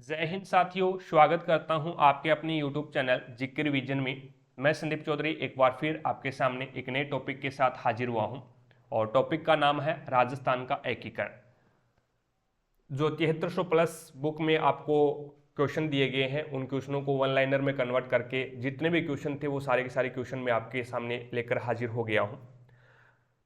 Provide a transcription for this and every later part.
जय हिंद साथियों, स्वागत करता हूं आपके अपने YouTube चैनल जिक्र विजन में। मैं संदीप चौधरी एक बार फिर आपके सामने एक नए टॉपिक के साथ हाजिर हुआ हूं और टॉपिक का नाम है राजस्थान का एकीकरण। जो 7300 प्लस बुक में आपको क्वेश्चन दिए गए हैं उन क्वेश्चनों को वन लाइनर में कन्वर्ट करके जितने भी क्वेश्चन थे वो सारे के सारे क्वेश्चन मैं आपके सामने लेकर हाजिर हो गया हूँ।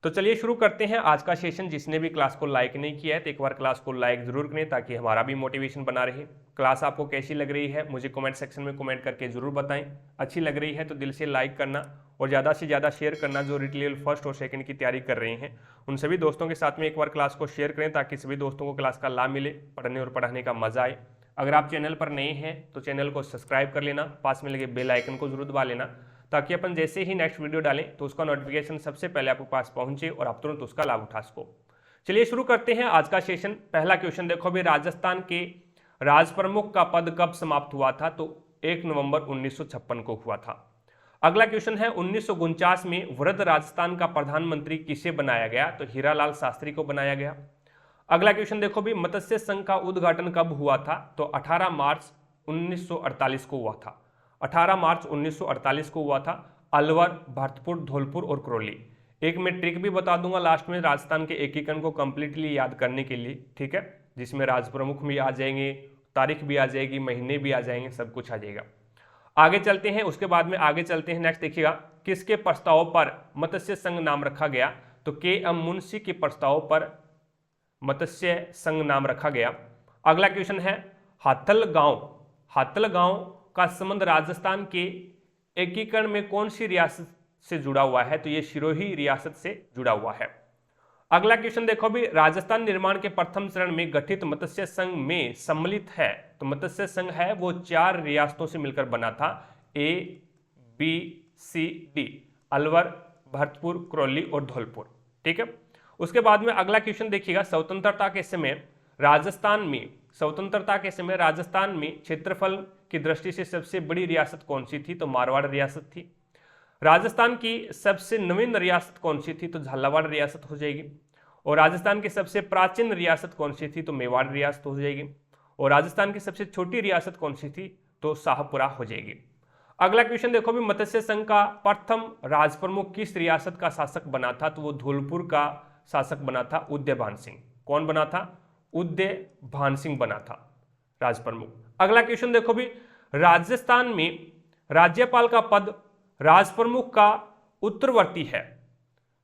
तो चलिए शुरू करते हैं आज का सेशन। जिसने भी क्लास को लाइक नहीं किया है तो एक बार क्लास को लाइक जरूर करें ताकि हमारा भी मोटिवेशन बना रहे। क्लास आपको कैसी लग रही है मुझे कमेंट सेक्शन में कमेंट करके जरूर बताएं। अच्छी लग रही है तो दिल से लाइक करना और ज़्यादा से ज़्यादा शेयर करना। जो रिट लेवल फर्स्ट और सेकंड की तैयारी कर रहे हैं उन सभी दोस्तों के साथ में एक बार क्लास को शेयर करें ताकि सभी दोस्तों को क्लास का लाभ मिले, पढ़ने और पढ़ाने का मजा आए। अगर आप चैनल पर नए हैं तो चैनल को सब्सक्राइब कर लेना, पास में लगे बेल आइकन को जरूर दबा लेना ताकि अपन जैसे ही नेक्स्ट वीडियो डालें तो उसका नोटिफिकेशन सबसे पहले आपके पास पहुंचे और आप तुरंत उसका लाभ उठा सको। चलिए शुरू करते हैं आज का सेशन। पहला क्वेश्चन देखो भी, राजस्थान के राज प्रमुख का पद कब समाप्त हुआ था? तो 1 नवंबर 1956 को हुआ था। अगला क्वेश्चन है 1949 में वृद्ध राजस्थान का प्रधानमंत्री किसे बनाया गया? तो हीरालाल शास्त्री को बनाया गया। अगला क्वेश्चन देखो भी, मत्स्य संघ का उद्घाटन कब हुआ था? तो 18 मार्च 1948 को हुआ था। 18 मार्च 1948 को हुआ था। अलवर, भरतपुर, धौलपुर और करौली। एक मैं ट्रिक भी बता दूंगा लास्ट में राजस्थान के एकीकरण को कंप्लीटली याद करने के लिए, ठीक है, जिसमें राज प्रमुख भी आ जाएंगे, तारीख भी आ जाएगी, महीने भी आ जाएंगे, सब कुछ आ जाएगा। आगे चलते हैं, उसके बाद में आगे चलते हैं। नेक्स्ट देखिएगा, किसके प्रस्ताव पर मत्स्य संघ नाम रखा गया? तो के.एम. मुंशी के प्रस्ताव पर मत्स्य संघ नाम रखा गया। अगला क्वेश्चन है, हाथल गांव का संबंध राजस्थान के एकीकरण में कौन सी रियासत से जुड़ा हुआ है? तो ये सिरोही रियासत से जुड़ा हुआ है। अगला क्वेश्चन देखो भी, राजस्थान निर्माण के प्रथम चरण में गठित मत्स्य संघ में सम्मिलित है। तो मत्स्य संघ है वो 4 रियासतों से मिलकर बना था, A, B, C, D, Alwar, Bharatpur, Karauli और धौलपुर, ठीक है। उसके बाद में अगला क्वेश्चन देखिएगा, स्वतंत्रता के समय राजस्थान में क्षेत्रफल की दृष्टि से सबसे बड़ी रियासत कौन सी थी? तो मारवाड़ रियासत थी। राजस्थान की सबसे नवीन रियासत कौन सी थी? तो झालावाड़ रियासत हो जाएगी। और राजस्थान की सबसे प्राचीन रियासत कौन सी थी? तो मेवाड़ रियासत हो जाएगी। और राजस्थान की सबसे छोटी रियासत कौन सी थी? तो शाहपुरा हो जाएगी। अगला क्वेश्चन देखो भी, मत्स्य संघ का प्रथम राज प्रमुख किस रियासत का शासक बना था? तो वो धौलपुर का शासक बना था, उदयभान सिंह। कौन बना था? उदयभान सिंह बना था राज प्रमुख। अगला क्वेश्चन देखो भी, राजस्थान में राज्यपाल का पद राज प्रमुख का उत्तरवर्ती है।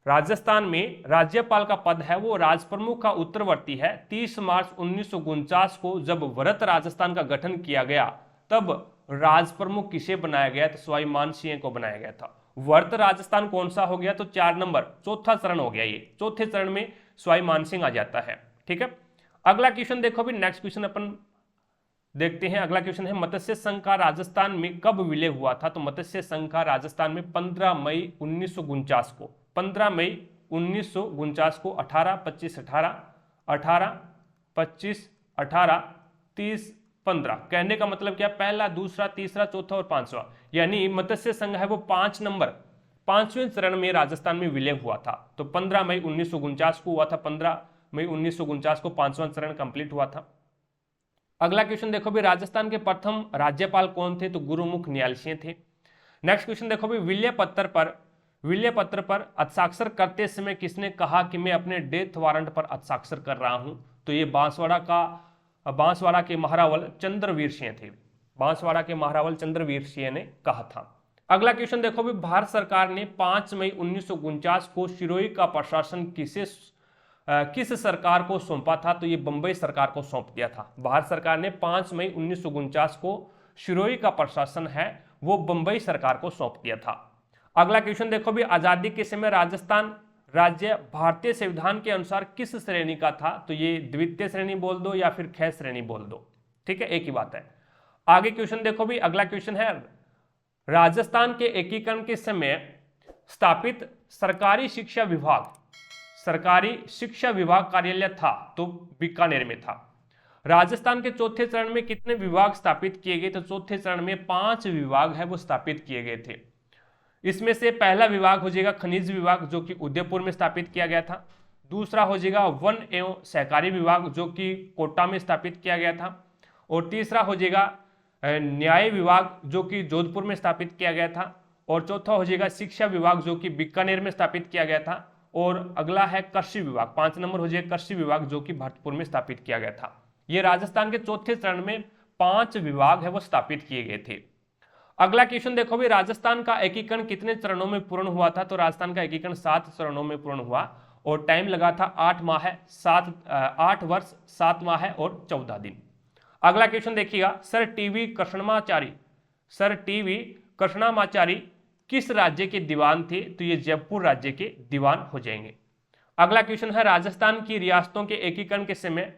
राजस्थान में राज्यपाल का पद है वो राज प्रमुख का उत्तरवर्ती है। 30 मार्च 1949 को जब वृहत राजस्थान का गठन किया गया तब राज प्रमुख किसे बनाया गया? तो सवाई मानसिंह को बनाया गया था। वृहत राजस्थान कौन सा हो गया? तो 4 नंबर, चौथा चरण हो गया। ये चौथे चरण में सवाई मानसिंह आ जाता है, ठीक है। अगला क्वेश्चन देखो भी, नेक्स्ट क्वेश्चन अपन देखते हैं। अगला क्वेश्चन है, मत्स्य संघ का राजस्थान में कब विलय हुआ था? तो मत्स्य संघ का राजस्थान में 15 मई 1949 को, 15 मई 1949 को 18, 25, 18, 18, 25, 18, 30, 15। कहने का मतलब क्या? पहला, दूसरा, तीसरा, चौथा और 5वां। यानी मत्स्य संघ है वो 5 नंबर, 5वें चरण में राजस्थान में विलय हुआ था। तो 15 मई 1949 को हुआ था। 15 मई 1949 को 5वां चरण कंप्लीट हुआ था। अगला क्वेश्चन देखो भी, राजस्थान के प्रथम राज्यपाल कौन थे? तो गुरुमुख न्यालसिंह थे। नेक्स्ट क्वेश्चन देखो भी, विलय पत्र पर हस्ताक्षर करते समय किसने कहा कि मैं अपने डेथ वारंट पर हस्ताक्षर कर रहा हूं? तो ये बांसवाड़ा के महारावल चंद्रवीर सिंह थे। बांसवाड़ा के महारावल चंद्रवीर सिंह ने कहा था। अगला क्वेश्चन देखो भी, भारत सरकार ने 5 मई 1949 को सिरोही का प्रशासन किस सरकार को सौंपा था? तो ये बंबई सरकार को सौंप दिया था। भारत सरकार ने 5 मई 1949 को सिरोही का प्रशासन है वो बंबई सरकार को सौंप दिया था। अगला क्वेश्चन देखो भी, आजादी के समय राजस्थान राज्य भारतीय संविधान के अनुसार किस श्रेणी का था? तो ये द्वितीय श्रेणी बोल दो या फिर ख श्रेणी बोल दो, ठीक है, एक ही बात है। आगे क्वेश्चन देखो भी, अगला क्वेश्चन है, राजस्थान के एकीकरण के समय स्थापित सरकारी शिक्षा विभाग कार्यालय था? तो बीकानेर में था। राजस्थान के चौथे चरण में कितने विभाग स्थापित किए गए? तो चौथे चरण में 5 विभाग है वो स्थापित किए गए थे। इसमें से पहला विभाग हो जाएगा खनिज विभाग जो कि उदयपुर में स्थापित किया गया था। दूसरा हो जाएगा वन एवं सहकारी विभाग जो कि कोटा में स्थापित किया गया था। और तीसरा हो जाएगा न्याय विभाग जो कि जोधपुर में स्थापित किया गया था, और चौथा हो जाएगा शिक्षा विभाग जो कि बीकानेर में स्थापित किया गया था, और अगला है कृषि विभाग, 5 नंबर हो जाएगा कृषि विभाग जो कि भरतपुर में स्थापित किया गया था। ये राजस्थान के चौथे चरण में 5 विभाग है वो स्थापित किए गए थे। अगला क्वेश्चन देखो भी, राजस्थान का एकीकरण कितने चरणों में पूर्ण हुआ था? तो राजस्थान का एकीकरण 7 चरणों में पूर्ण हुआ और टाइम लगा था 8 माह है, 8 वर्ष 7 माह है और 14 दिन। अगला क्वेश्चन देखिएगा, सर टीवी कृष्णमाचारी किस राज्य के दीवान थे? तो ये जयपुर राज्य के दीवान हो जाएंगे। अगला क्वेश्चन है, राजस्थान की रियासतों के एकीकरण के समय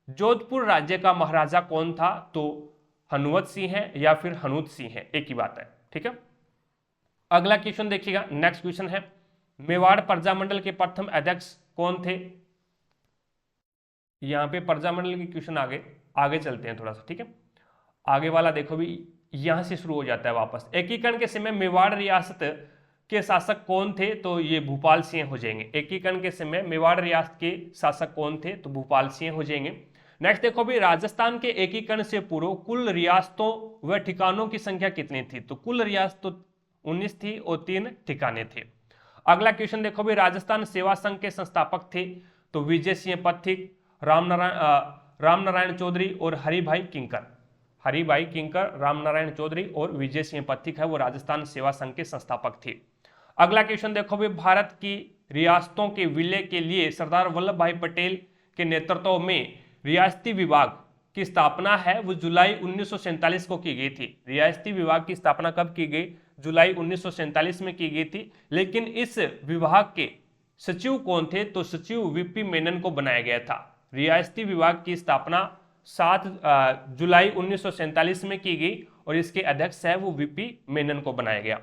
जोधपुर राज्य का महाराजा कौन था? तो हनुमत सिंह है या फिर हनूत सिंह है, एक ही बात है, ठीक है। अगला क्वेश्चन देखिएगा, नेक्स्ट क्वेश्चन है, मेवाड़ प्रजामंडल के प्रथम अध्यक्ष कौन थे? यहां पे प्रजामंडल के क्वेश्चन आगे चलते हैं थोड़ा सा, ठीक है। आगे वाला देखो भी, यहां से शुरू हो जाता है वापस। एकीकरण के समय मेवाड़ रियासत के शासक कौन थे? तो ये भूपाल सिंह हो जाएंगे। एकीकरण के समय मेवाड़ रियासत के शासक कौन थे? तो भूपाल सिंह हो जाएंगे। नेक्स्ट देखो भी, राजस्थान के एकीकरण से पूर्व कुल रियासतों व ठिकानों की संख्या कितनी थी? तो कुल रियासतों 19 थी और 3 ठिकाने थे। अगला क्वेश्चन देखो भी, राजस्थान सेवा संघ के संस्थापक थे? तो विजय सिंह पथिक, रामनारायण चौधरी और हरिभाई किंकर, रामनारायण चौधरी और विजय सिंह पथिक है वो राजस्थान सेवा संघ के संस्थापक थे। अगला क्वेश्चन देखो भी, भारत की रियासतों के विलय के लिए सरदार वल्लभ भाई पटेल के नेतृत्व में रियासती विभाग की स्थापना है वो जुलाई 1947 को की गई थी। रियासती विभाग की स्थापना कब की गई? जुलाई 1947 में की गई थी। लेकिन इस विभाग के सचिव कौन थे? तो सचिव वीपी मेनन को बनाया गया था। रियासती विभाग की स्थापना 7 जुलाई 1947 में की गई और इसके अध्यक्ष है वो वीपी मेनन को बनाया गया।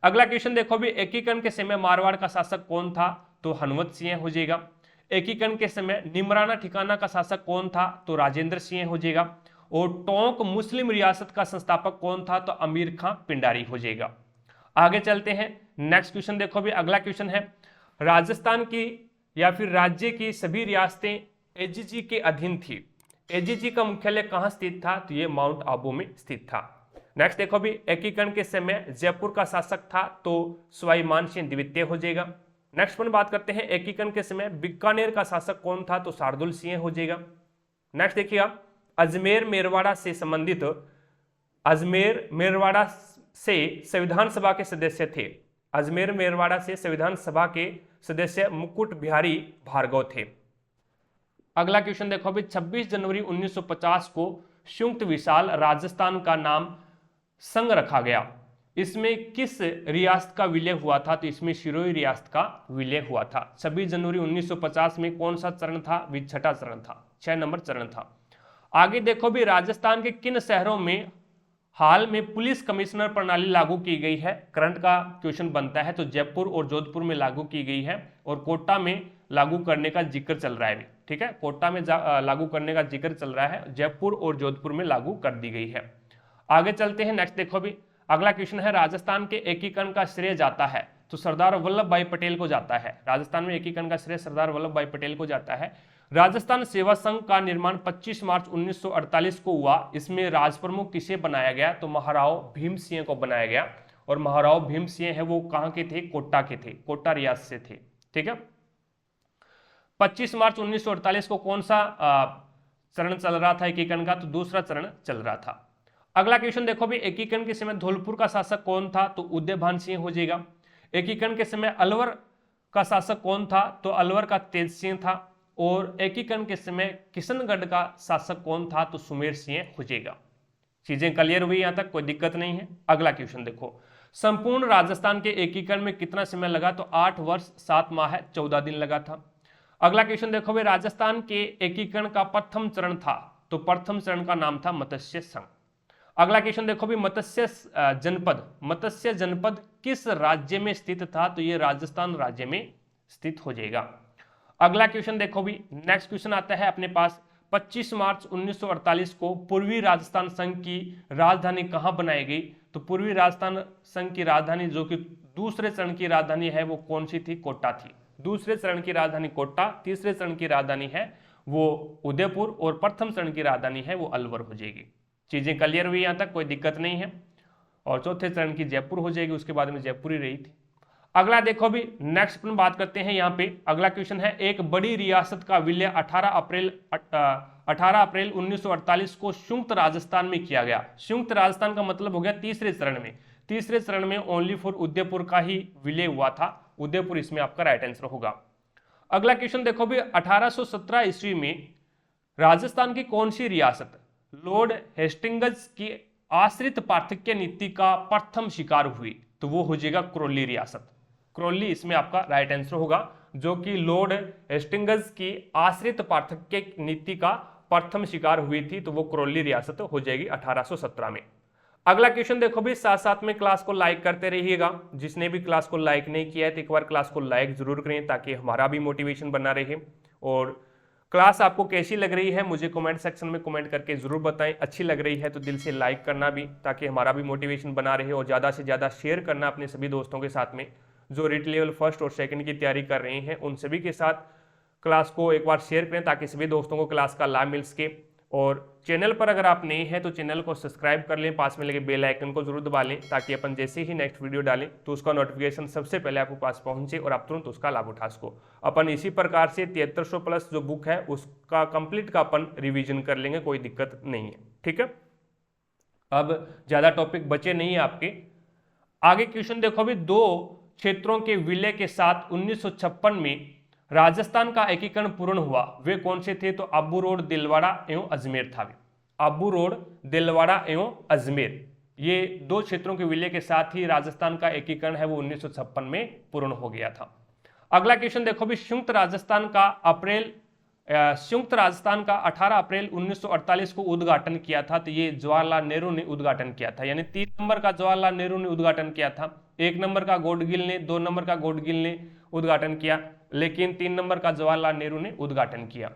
अगला क्वेश्चन देखो भी, एकीकरण के समय मारवाड़ का शासक कौन था? तो हनुमत सिंह हो जाएगा। एकीकरण के समय निमराना ठिकाना का शासक कौन था? तो राजेंद्र सिंह हो जाएगा। और टोंक मुस्लिम रियासत का संस्थापक कौन था? तो अमीर खां पिंडारी हो जाएगा। आगे चलते हैं, नेक्स्ट क्वेश्चन देखो भी। अगला क्वेश्चन है, राजस्थान की या फिर राज्य की सभी रियासतें एजीजी के अधीन थी। एजीजी का मुख्यालय कहां स्थित था? तो ये माउंट आबू में स्थित था। नेक्स्ट देखो भी, एकीकरण के समय जयपुर का शासक था? तो सवाई मानसिंह द्वितीय हो जाएगा। नेक्स्ट पर बात करते हैं, एकीकरण के समय बीकानेर का शासक कौन था? तो शार्दुल सिंह हो जाएगा। नेक्स्ट देखिएगा, अजमेर मेरवाड़ा से संविधान सभा के सदस्य थे। अजमेर मेरवाड़ा से संविधान सभा के सदस्य मुकुट बिहारी भार्गव थे। अगला क्वेश्चन देखो अभी, 26 जनवरी 1950 को संयुक्त विशाल राजस्थान का नाम संघ रखा गया। इसमें किस रियासत का विलय हुआ था? तो इसमें सिरोही रियासत का विलय हुआ था। 26 जनवरी 1950 में कौन सा चरण था? 6वां चरण था, 6 नंबर चरण था। आगे देखो भी, राजस्थान के किन शहरों में हाल में पुलिस कमिश्नर प्रणाली लागू की गई है? करंट का क्वेश्चन बनता है। तो जयपुर और जोधपुर में लागू की गई है और कोटा में लागू करने का जिक्र चल रहा है, ठीक है। कोटा में लागू करने का जिक्र चल रहा है, जयपुर और जोधपुर में लागू कर दी गई है। आगे चलते हैं, नेक्स्ट देखो भी। अगला क्वेश्चन है, राजस्थान के एकीकरण का श्रेय जाता है? तो सरदार वल्लभ भाई पटेल को जाता है। राजस्थान में एकीकरण का श्रेय सरदार वल्लभ भाई पटेल को जाता है। राजस्थान सेवा संघ का निर्माण 25 मार्च 1948 को हुआ। इसमें राज प्रमुख किसे बनाया गया? तो महाराव भीम सिंह को बनाया गया। और महाराव भीम सिंह है वो कहां के थे? कोटा के थे, कोटा रियासत से थे, ठीक है। 25 मार्च 1948 को कौन सा चरण चल रहा था एकीकरण का? तो दूसरा चरण चल रहा था। अगला क्वेश्चन देखो भी, एकीकरण के समय धौलपुर का शासक कौन था? तो उदयभान सिंह हो जाएगा। एकीकरण के समय अलवर का शासक कौन था? तो अलवर का तेज सिंह था। और एकीकरण के समय किशनगढ़ का शासक कौन था? तो सुमेर सिंह हो जाएगा। चीजें क्लियर हुई, यहां तक कोई दिक्कत नहीं है। अगला क्वेश्चन देखो, संपूर्ण राजस्थान के एकीकरण में कितना समय लगा? तो 8 वर्ष 7 माह 14 दिन लगा था। अगला क्वेश्चन देखो भाई, राजस्थान के एकीकरण का प्रथम चरण था? तो प्रथम चरण का नाम था मत्स्य संघ। अगला क्वेश्चन देखो भी, मत्स्य जनपद किस राज्य में स्थित था? तो ये राजस्थान राज्य में स्थित हो जाएगा। अगला क्वेश्चन देखो भी, नेक्स्ट क्वेश्चन आता है अपने पास, 25 मार्च 1948 को पूर्वी राजस्थान संघ की राजधानी कहां बनाई गई? तो पूर्वी राजस्थान संघ की राजधानी जो कि दूसरे चरण की राजधानी है वो कौन सी थी? कोटा थी। दूसरे चरण की राजधानी कोटा, तीसरे चरण की राजधानी है वो उदयपुर, और प्रथम चरण की राजधानी है वो अलवर हो जाएगी। चीजें क्लियर हुई यहाँ तक, कोई दिक्कत नहीं है। और चौथे चरण की जयपुर हो जाएगी, उसके बाद में जयपुर ही रही थी। अगला देखो भी, नेक्स्ट अपन बात करते हैं यहाँ पे। अगला क्वेश्चन है, एक बड़ी रियासत का विलय 18 अप्रैल 1948 को संयुक्त राजस्थान में किया गया। संयुक्त राजस्थान का मतलब हो गया तीसरे चरण में। तीसरे चरण में ओनली फॉर उदयपुर का ही विलय हुआ था। उदयपुर इसमें आपका राइट आंसर होगा। अगला क्वेश्चन देखो भी, 1817 ईस्वी में राजस्थान की कौन सी रियासत लॉर्ड हेस्टिंग्स की आश्रित पार्थक्य नीति का प्रथम शिकार हुई? तो वो हो जाएगा करौली रियासत। करौली इसमें आपका राइट आंसर होगा, जो कि लॉर्ड हेस्टिंग्स की आश्रित पार्थक्य नीति का प्रथम शिकार हुई थी, तो वो करौली रियासत हो जाएगी 1817 में। अगला क्वेश्चन देखो भी, साथ साथ में क्लास को लाइक करते रहिएगा। जिसने भी क्लास को लाइक नहीं किया है तो एक बार क्लास को लाइक जरूर करें, ताकि हमारा भी मोटिवेशन बना रहे। और क्लास आपको कैसी लग रही है मुझे कमेंट सेक्शन में कमेंट करके जरूर बताएं। अच्छी लग रही है तो दिल से लाइक करना भी, ताकि हमारा भी मोटिवेशन बना रहे। और ज़्यादा से ज़्यादा शेयर करना अपने सभी दोस्तों के साथ में, जो रिट लेवल फर्स्ट और सेकंड की तैयारी कर रहे हैं उन सभी के साथ क्लास को एक बार शेयर करें, ताकि सभी दोस्तों को क्लास का लाभ मिल सके। और चैनल पर अगर आप नए हैं तो चैनल को सब्सक्राइब कर लें, पास में लगे बेल आइकन को जरूर दबा लें, ताकि अपन जैसे ही नेक्स्ट वीडियो डालें तो उसका नोटिफिकेशन सबसे पहले आपके पास पहुंचे और आप तुरंत उसका लाभ उठा सको। अपन इसी प्रकार से 7300 प्लस जो बुक है उसका कंप्लीट का अपन रिवीजन कर लेंगे, कोई दिक्कत नहीं है। ठीक है, अब ज्यादा टॉपिक बचे नहीं है आपके। आगे क्वेश्चन देखो भी, दो क्षेत्रों के विलय के साथ 1956 में राजस्थान का एकीकरण पूर्ण हुआ, वे कौन से थे? तो आबू रोड, दिलवाड़ा एवं अजमेर था। आबू रोड, दिलवाड़ा एवं अजमेर, ये दो क्षेत्रों के विलय के साथ ही राजस्थान का एकीकरण है वो 1956 में पूर्ण हो गया था। अगला क्वेश्चन देखो भी, संयुक्त राजस्थान का 18 अप्रैल 1948 को उद्घाटन किया था। तो ये जवाहरलाल नेहरू ने उद्घाटन किया था, यानी 3 नंबर का जवाहरलाल नेहरू ने उद्घाटन किया था। 1 नंबर का गॉडगिल ने, 2 नंबर का गॉडगिल ने उद्घाटन किया, लेकिन 3 नंबर का जवाहरलाल नेहरू ने उद्घाटन किया।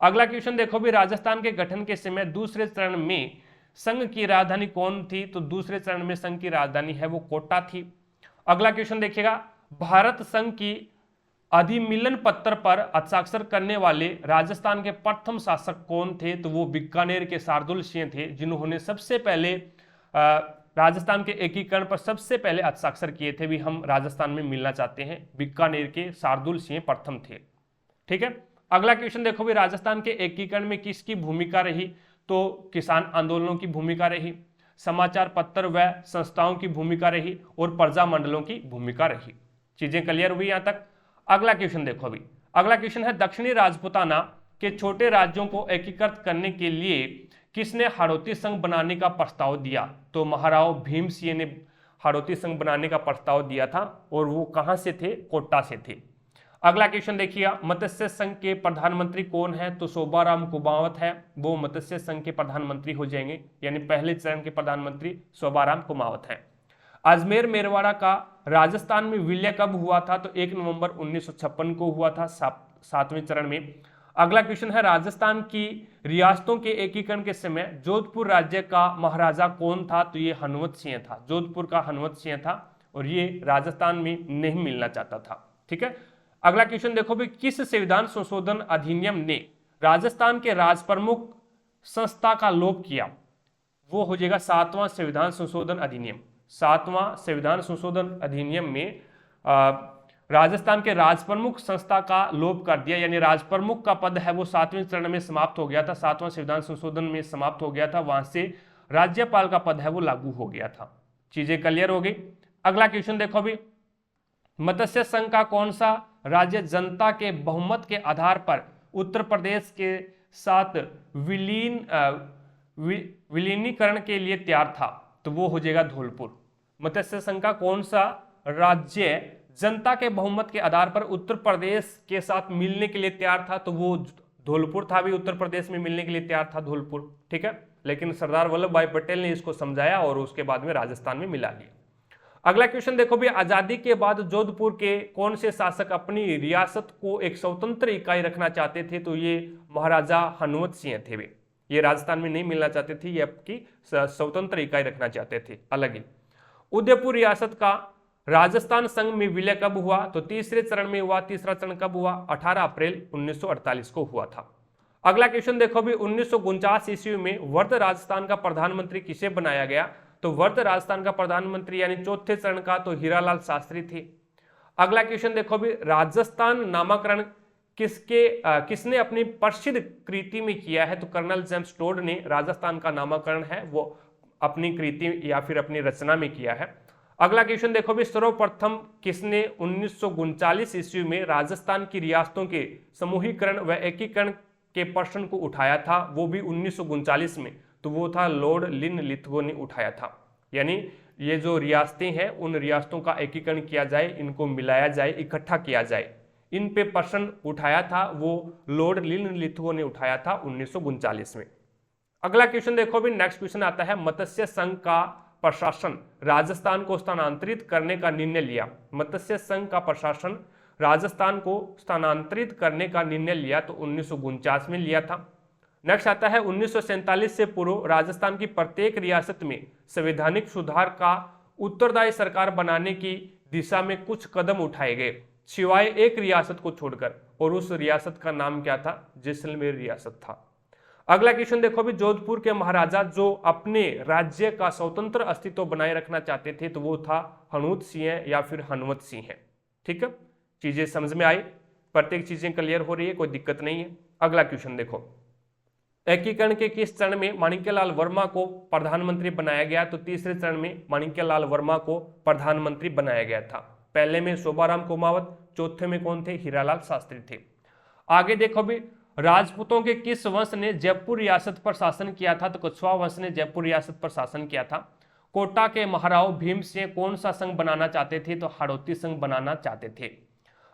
अगला क्वेश्चन देखो भी, राजस्थान के गठन के समय दूसरे चरण में संघ की राजधानी कौन थी? तो दूसरे चरण में संघ की राजधानी है वो कोटा थी। अगला क्वेश्चन देखिएगा, भारत संघ की अधिमिलन पत्र पर हस्ताक्षर करने वाले राजस्थान के प्रथम शासक कौन थे? तो वो बीकानेर के शार्दुल सिंह थे, जिन्होंने सबसे पहले राजस्थान के एकीकरण पर सबसे पहले हस्ताक्षर किए थे। भी हम राजस्थान में मिलना चाहते हैं, बीकानेर के शार्दुल सिंह प्रथम थे। ठीक है, अगला क्वेश्चन देखो भी, राजस्थान के एकीकरण में किसकी भूमिका रही? तो किसान आंदोलनों की भूमिका रही, समाचार पत्र व संस्थाओं की भूमिका रही, और प्रजा मंडलों की भूमिका रही। चीजें क्लियर हुई यहां तक? अगला क्वेश्चन देखो भी, अगला क्वेश्चन है, दक्षिणी राजपूताना के छोटे राज्यों को एकीकृत करने के लिए किसने हाड़ौती संघ बनाने का प्रस्ताव दिया? तो महाराव भीम सिंह ने हाड़ौती संघ बनाने का प्रस्ताव दिया था, और वो कहां से थे? कोटा से थे। अगला क्वेश्चन देखिए, मत्स्य संघ के प्रधानमंत्री कौन है? तो शोभाराम कुमावत है, वो मत्स्य संघ के प्रधानमंत्री हो जाएंगे, यानी पहले चरण के प्रधानमंत्री शोभाराम कुमावत है। अजमेर मेरवाड़ा का राजस्थान में विलय कब हुआ था? तो 1 नवंबर 1956 को हुआ था, 7वें चरण में। अगला क्वेश्चन है, राजस्थान की रियासतों के एकीकरण के समय जोधपुर राज्य का महाराजा कौन था? तो ये हनवत सिंह था, जोधपुर का हनवत सिंह था, और ये राजस्थान में नहीं मिलना चाहता था। ठीक है, अगला क्वेश्चन देखो भी, किस संविधान संशोधन अधिनियम ने राजस्थान के राजप्रमुख संस्था का लोप किया? वो हो जाएगा 7वां संविधान संशोधन अधिनियम। 7वां संविधान संशोधन अधिनियम में राजस्थान के राजप्रमुख संस्था का लोप कर दिया, यानी राजप्रमुख का पद है वो 7वें चरण में समाप्त हो गया था, 7वां संविधान संशोधन में समाप्त हो गया था, वहां से राज्यपाल का पद है वो लागू हो गया था। चीजें क्लियर हो गई? अगला क्वेश्चन देखो भी, मत्स्य संघ का कौन सा राज्य जनता के बहुमत के आधार पर उत्तर प्रदेश के साथ विलीनीकरण के लिए तैयार था? तो वो हो जाएगा धौलपुर। मत्स्य संघ का कौन सा राज्य जनता के बहुमत के आधार पर उत्तर प्रदेश के साथ मिलने के लिए तैयार था? तो वो धौलपुर था, भी उत्तर प्रदेश में मिलने के लिए तैयार था धौलपुर। ठीक है, लेकिन सरदार वल्लभ भाई पटेल ने इसको समझाया और उसके बाद में राजस्थान में मिला लिया। अगला क्वेश्चन देखो भी, आजादी के बाद जोधपुर के कौन से शासक अपनी रियासत को एक स्वतंत्र इकाई रखना चाहते थे? तो ये महाराजा हनवत सिंह थे। वे ये राजस्थान में नहीं मिलना चाहते थे, ये आपकी स्वतंत्र इकाई रखना चाहते थे अलग ही। उदयपुर रियासत का राजस्थान संघ में विलय कब हुआ? तो तीसरे चरण में हुआ। तीसरा चरण कब हुआ? 18 अप्रैल 1948 को हुआ था। अगला क्वेश्चन देखो भी 1949 ईस्वी में वर्ध राजस्थान का प्रधानमंत्री किसे बनाया गया? तो वर्ध राजस्थान का प्रधानमंत्री यानी चौथे चरण का तो हीरालाल शास्त्री थे। अगला क्वेश्चन देखो भी राजस्थान नामकरण किसने अपनी प्रसिद्ध कृति में किया है? तो कर्नल जेम्स टोड ने राजस्थान का नामकरण है वो अपनी कृति या फिर अपनी रचना में किया है। अगला क्वेश्चन देखो भी सर्वप्रथम किसने 1939 ईस्वी में राजस्थान की रियासतों के समूहीकरण व एकीकरण के प्रश्न को उठाया था? वो भी 1939 में, तो वो था लॉर्ड लिनलिथगो ने उठाया था। यानी ये जो रियासतें हैं उन रियासतों का एकीकरण किया जाए, इनको मिलाया जाए, इकट्ठा किया जाए, इन पे प्रश्न उठाया था वो लॉर्ड लिनलिथगो ने उठाया था 1939 में। अगला क्वेश्चन देखो भी नेक्स्ट क्वेश्चन आता है मत्स्य संघ का प्रशासन राजस्थान को स्थानांतरित करने का निर्णय लिया। मत्स्य संघ का प्रशासन राजस्थान को स्थानांतरित करने का निर्णय लिया तो 1949 में लिया था। नेक्स्ट आता है 1947 से पूर्व राजस्थान की प्रत्येक रियासत में संवैधानिक सुधार का उत्तरदायी सरकार बनाने की दिशा में कुछ कदम उठाए गए सिवाय एक रियासत को छोड़कर, और उस रियासत का नाम क्या था? जैसलमेर रियासत था। अगला क्वेश्चन देखो भी जोधपुर के महाराजा जो अपने राज्य का स्वतंत्र अस्तित्व बनाए रखना चाहते थे तो वो था हनूत सिंह या फिर हनुमत सिंह। ठीक है, चीजें समझ में आई, प्रत्येक चीजें क्लियर हो रही है, कोई दिक्कत नहीं है। अगला क्वेश्चन देखो एकीकरण के किस चरण में माणिक्यलाल वर्मा को प्रधानमंत्री बनाया गया? तो तीसरे चरण में माणिक्यलाल वर्मा को प्रधानमंत्री बनाया गया था। पहले में शोभाराम कुमावत, चौथे में कौन थे? हीरालाल शास्त्री थे। आगे देखो भी राजपूतों के किस वंश ने जयपुर रियासत पर शासन किया था? तो कछुआ वंश ने जयपुर रियासत पर शासन किया था। कोटा के महाराव भीम सिंह कौन सा संघ बनाना चाहते थे? तो हाड़ौती संघ बनाना चाहते थे।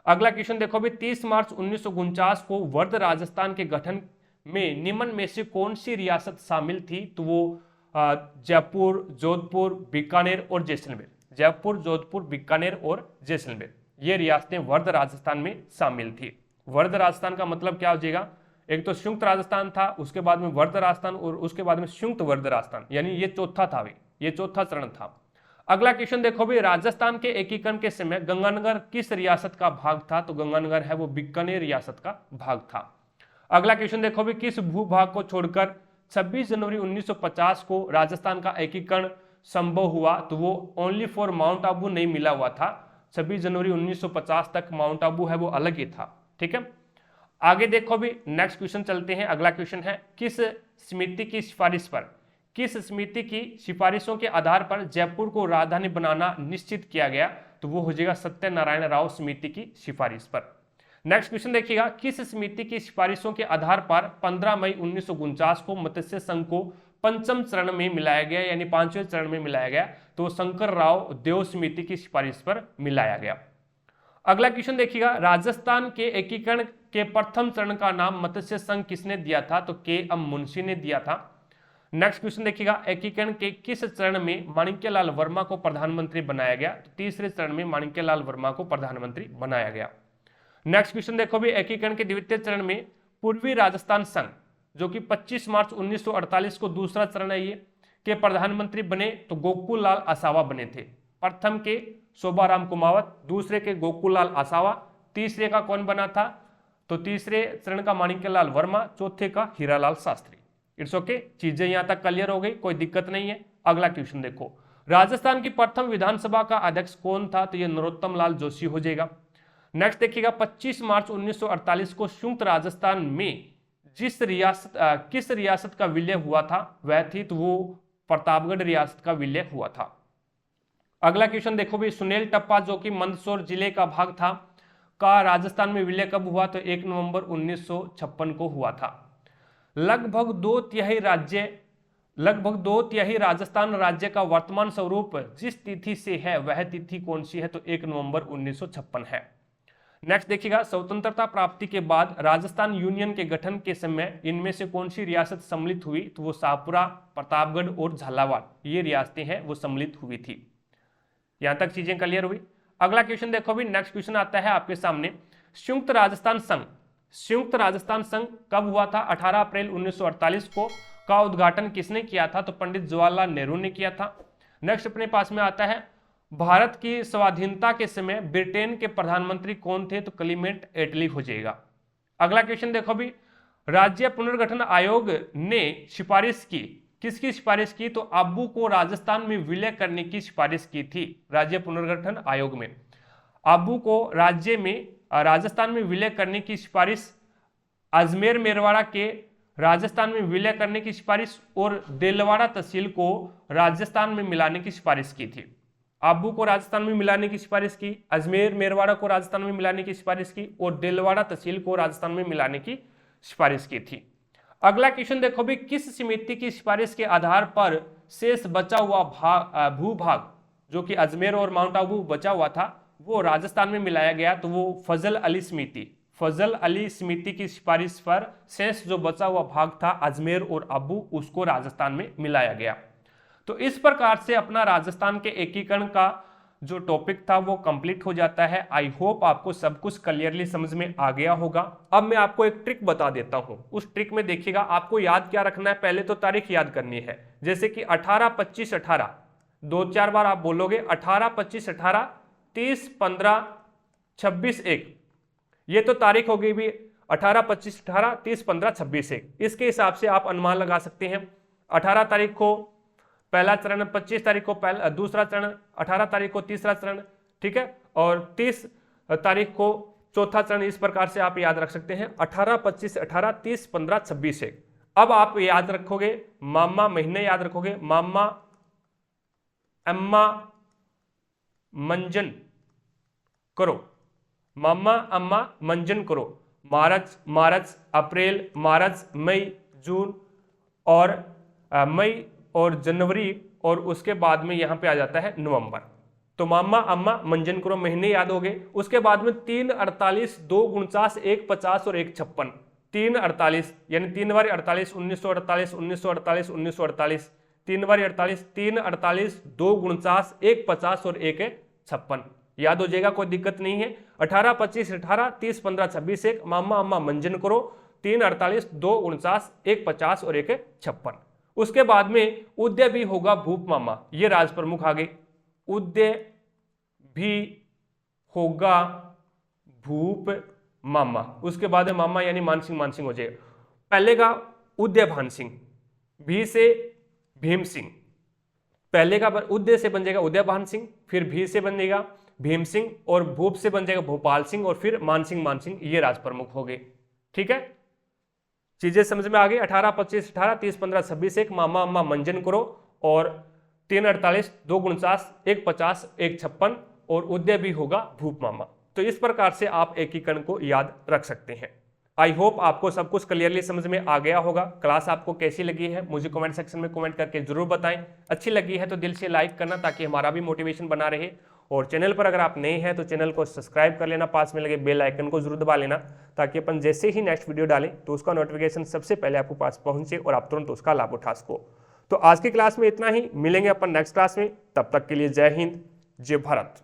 अगला क्वेश्चन देखो भी 30 मार्च 1949 को वर्ध राजस्थान के गठन में निम्न में से कौन सी रियासत शामिल थी? तो वो जयपुर, जोधपुर, बीकानेर और जैसलमेर। जयपुर, जोधपुर, बीकानेर और जैसलमेर ये रियासतें वर्ध राजस्थान में शामिल थी। वर्ध राजस्थान का मतलब क्या हो जाएगा? एक तो संयुक्त राजस्थान था, उसके बाद में वर्ध राजस्थान और उसके बाद में संयुक्त वर्ध राजस्थान, यानी ये चौथा था, ये चौथा चरण था। अगला क्वेश्चन देखो भी राजस्थान के एकीकरण के समय गंगानगर किस रियासत का भाग था? तो गंगानगर है वो बीकानेर रियासत का भाग था। अगला क्वेश्चन देखो भी किस भूभाग को छोड़कर 26 जनवरी 1950 को राजस्थान का एकीकरण संभव हुआ? तो वो ओनली फॉर माउंट आबू नहीं मिला हुआ था। 26 जनवरी 1950 तक माउंट आबू है वो अलग ही था। ठीक है, आगे देखो भी नेक्स्ट क्वेश्चन चलते हैं। अगला क्वेश्चन है किस समिति की सिफारिश पर, किस समिति की सिफारिशों के आधार पर जयपुर को राजधानी बनाना निश्चित किया गया? तो वो हो जाएगा सत्यनारायण राव समिति की सिफारिश पर। नेक्स्ट क्वेश्चन देखिएगा किस समिति की सिफारिशों के आधार पर 15 मई 1949 को मत्स्य संघ को पंचम चरण में मिलाया गया, यानी पांचवें चरण में मिलाया गया? तो शंकर राव देव समिति की सिफारिश पर मिलाया गया। अगला क्वेश्चन देखिएगा राजस्थान के एकीकरण के प्रथम चरण का नाम मत्स्य संघ किसने दिया था? तो के.एम. मुंशी ने दिया था। नेक्स्ट क्वेश्चन देखिएगा एकीकरण के किस चरण में माणिक्यलाल वर्मा को प्रधानमंत्री बनाया गया? तो तीसरे चरण में माणिक्यलाल वर्मा को प्रधानमंत्री बनाया गया। नेक्स्ट क्वेश्चन देखो भी एकीकरण के द्वितीय चरण में पूर्वी राजस्थान संघ जो कि 25 मार्च 1948 को दूसरा चरण है ये के प्रधानमंत्री बने तो गोकुल लाल आसावा बने थे। प्रथम के शोभाराम कुमावत, दूसरे के गोकुल लाल आसावा, तीसरे का कौन बना था? तो तीसरे चरण का माणिक्यलाल वर्मा, चौथे का हीरालाल शास्त्री। इट्स ओके, चीजें यहां तक क्लियर हो गई, कोई दिक्कत नहीं है। अगला क्वेश्चन देखो राजस्थान की प्रथम विधानसभा का अध्यक्ष कौन था? तो ये नरोत्तम लाल जोशी हो जाएगा। नेक्स्ट देखिएगा 25 मार्च 1948 को संयुक्त राजस्थान में किस रियासत का विलय हुआ था वह थी? तो वो प्रतापगढ़ रियासत का विलय हुआ था। अगला क्वेश्चन देखो भी सुनेल टप्पा जो कि मंदसौर जिले का भाग था का राजस्थान में विलय कब हुआ? तो 1 नवंबर 1956 को हुआ था। लगभग दो तिहाई राजस्थान राज्य का वर्तमान स्वरूप जिस तिथि से है वह तिथि कौन सी है? तो 1 नवंबर 1956 है। नेक्स्ट देखिएगा स्वतंत्रता प्राप्ति के बाद राजस्थान यूनियन के गठन के समय इनमें से कौन सी रियासत सम्मिलित हुई? तो वो शाहपुरा, प्रतापगढ़ और झालावाड़ ये रियासतें हैं वो सम्मिलित हुई थी। यहां तक चीजें क्लियर हुई। अगला क्वेश्चन देखो भी नेक्स्ट क्वेश्चन आता है आपके सामने संयुक्त राजस्थान संघ कब हुआ था? 18 अप्रैल 1948 को का उद्घाटन किसने किया था? तो पंडित जवाहरलाल नेहरू ने किया था। नेक्स्ट अपने पास में आता है भारत की स्वाधीनता के समय ब्रिटेन के प्रधानमंत्री कौन थे? तो क्लीमेंट एटली हो जाएगा। अगला क्वेश्चन देखो भी राज्य पुनर्गठन आयोग ने सिफारिश की, किसकी सिफारिश की? तो आबू को राजस्थान में विलय करने की सिफारिश की थी राज्य पुनर्गठन आयोग में। आबू को राज्य में राजस्थान में विलय करने की सिफारिश, अजमेर मेरवाड़ा के राजस्थान में विलय करने की सिफारिश और देलवाड़ा तहसील को राजस्थान में मिलाने की सिफारिश की थी। आबू को राजस्थान में मिलाने की सिफारिश की, अजमेर मेरवाड़ा को राजस्थान में मिलाने की सिफारिश की और देलवाड़ा तहसील को राजस्थान में मिलाने की सिफारिश की थी। अगला क्वेश्चन देखो भी, किस समिति की सिफारिश के आधार पर शेष बचा हुआ भूभाग जो कि अजमेर और माउंट आबू बचा हुआ था वो राजस्थान में मिलाया गया? तो वो फजल अली समिति, फजल अली समिति की सिफारिश पर शेष जो बचा हुआ भाग था अजमेर और आबू, उसको राजस्थान में मिलाया गया। तो इस प्रकार से अपना राजस्थान के एकीकरण का जो टॉपिक था वो कंप्लीट हो जाता है। आई होप आपको सब कुछ क्लियरली समझ में आ गया होगा। अब मैं आपको एक ट्रिक बता देता हूं, उस ट्रिक में देखिएगा आपको याद क्या रखना है। पहले तो तारीख याद करनी है, जैसे कि 18 25 18, 2-4 बार आप बोलोगे 18 25 18, 30 15 26 1, ये तो तारीख हो गई भी 18 25 18, 30 15 26 1। इसके हिसाब से आप अनुमान लगा सकते हैं। 18 तारीख को पहला चरण, 25 तारीख को दूसरा चरण, 18 तारीख को तीसरा चरण, ठीक है, और 30 तारीख को चौथा चरण। इस प्रकार से आप याद रख सकते हैं 18 25 18, 30 15 26 1। अब आप याद रखोगे मामा, महीने याद रखोगे, मामा अम्मा मंजन करो, मामा अम्मा मंजन करो, मार्च अप्रैल, मार्च मई जून और मई और जनवरी, और उसके बाद में यहां पे आ जाता है नवंबर। तो मामा अम्मा मंजन करो महीने याद हो गए। उसके बाद में 3 48, 2 49, 1 50 और 1 56। 3 48 यानी 3 बार 48, 1948 1948 1948, 3 बार 48, 3 48, 2 49, 1 50 और 1 56। याद हो जाएगा, कोई दिक्कत नहीं है। 18 25 18, 30 15 26 1, मामा अम्मा मंजन करो, 3 48, 2 49, 1 50 और 1 56। उसके बाद में उदय भी होगा भूप मामा, ये राज प्रमुख आ गए। उदय भी होगा भूप मामा। उसके बाद में मामा यानी मानसिंह, मानसिंह हो जाएगा। पहले का उदय भान सिंह, भी से भीम सिंह, पहले का उदय से बन जाएगा उदय भान सिंह, फिर भी से बन जाएगा भीम सिंह और भूप से बन जाएगा भोपाल सिंह और फिर मानसिंह, मानसिंह, ये राज प्रमुख हो गए। ठीक है, चीजें समझ में आ गई। 18 25 18, 30 15 26 1, मामा अम्मा मंजन करो और 3 48, 2 49, 1 50, 1 56 और उदय भी होगा भूप मामा। तो इस प्रकार से आप एकीकरण को याद रख सकते हैं। आई होप आपको सब कुछ क्लियरली समझ में आ गया होगा। क्लास आपको कैसी लगी है मुझे कमेंट सेक्शन में कमेंट करके जरूर बताएं। अच्छी लगी है तो दिल से लाइक करना ताकि हमारा भी मोटिवेशन बना रहे, और चैनल पर अगर आप नए हैं तो चैनल को सब्सक्राइब कर लेना, पास में लगे बेल आइकन को जरूर दबा लेना ताकि अपन जैसे ही नेक्स्ट वीडियो डालें तो उसका नोटिफिकेशन सबसे पहले आपको पास पहुंचे और आप तुरंत उसका लाभ उठा सको। तो आज की क्लास में इतना ही, मिलेंगे अपन नेक्स्ट क्लास में, तब तक के लिए जय हिंद, जय भारत।